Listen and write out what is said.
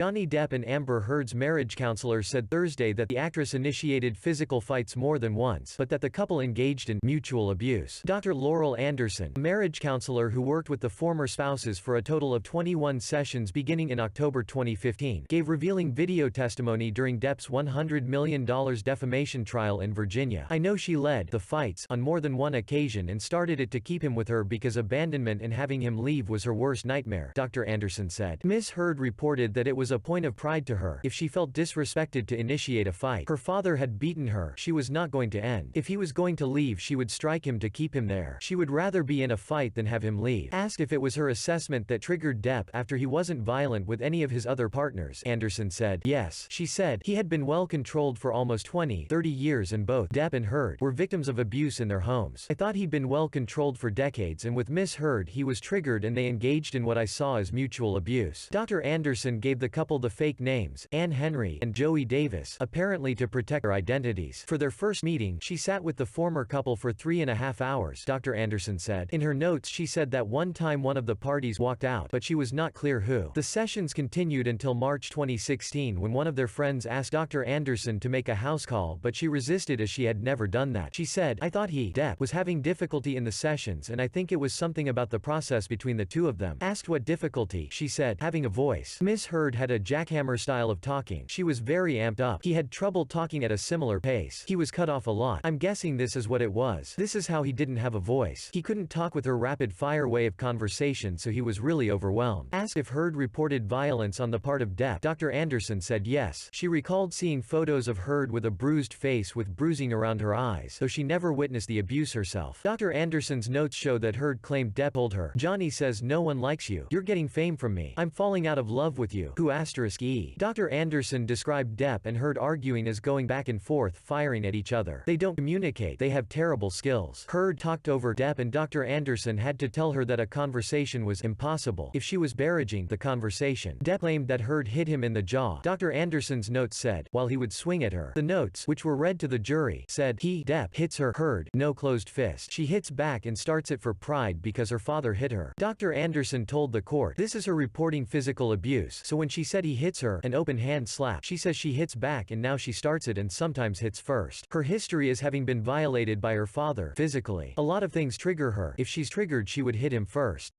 Johnny Depp and Amber Heard's marriage counselor said Thursday that the actress initiated physical fights more than once, but that the couple engaged in mutual abuse. Dr. Laurel Anderson, a marriage counselor who worked with the former spouses for a total of 21 sessions beginning in October 2015, gave revealing video testimony during Depp's $100 million defamation trial in Virginia. "I know she led the fights on more than one occasion and started it to keep him with her because abandonment and having him leave was her worst nightmare," Dr. Anderson said. Ms. Heard reported that it was a point of pride to her if she felt disrespected to initiate a fight. Her father had beaten her. She was not going to end. If he was going to leave, she would strike him to keep him there. She would rather be in a fight than have him leave. Asked if it was her assessment that triggered Depp after he wasn't violent with any of his other partners, Anderson said, "Yes." She said, "He had been well controlled for almost 30 years and both Depp and Heard were victims of abuse in their homes. I thought he'd been well controlled for decades, and with Miss Heard he was triggered and they engaged in what I saw as mutual abuse." Dr. Anderson gave the couple the fake names, Anne Henry and Joey Davis, apparently to protect their identities. For their first meeting, she sat with the former couple for 3.5 hours, Dr. Anderson said. In her notes she said that one time one of the parties walked out, but she was not clear who. The sessions continued until March 2016 when one of their friends asked Dr. Anderson to make a house call, but she resisted as she had never done that. She said, "I thought Depp was having difficulty in the sessions and I think it was something about the process between the two of them." Asked what difficulty, she said, "Having a voice. Miss Heard had a jackhammer style of talking. She was very amped up. He had trouble talking at a similar pace. He was cut off a lot. I'm guessing this is what it was. This is how he didn't have a voice. He couldn't talk with her rapid-fire way of conversation, so he was really overwhelmed." Asked if Heard reported violence on the part of Depp, Dr. Anderson said yes. She recalled seeing photos of Heard with a bruised face with bruising around her eyes, though she never witnessed the abuse herself. Dr. Anderson's notes show that Heard claimed Depp told her, "Johnny says no one likes you. You're getting fame from me. I'm falling out of love with you. Who *E. Dr. Anderson described Depp and Heard arguing as going back and forth, firing at each other. "They don't communicate. They have terrible skills." Heard talked over Depp and Dr. Anderson had to tell her that a conversation was impossible if she was barraging the conversation. Depp claimed that Heard hit him in the jaw. Dr. Anderson's notes said, while he would swing at her. The notes, which were read to the jury, said, Depp hits her, Heard, no closed fist. She hits back and starts it for pride because her father hit her. Dr. Anderson told the court, this is her reporting physical abuse, so when she said he hits her, an open hand slap, she says she hits back and now she starts it and sometimes hits first. Her history is having been violated by her father, physically. A lot of things trigger her. If she's triggered she would hit him first.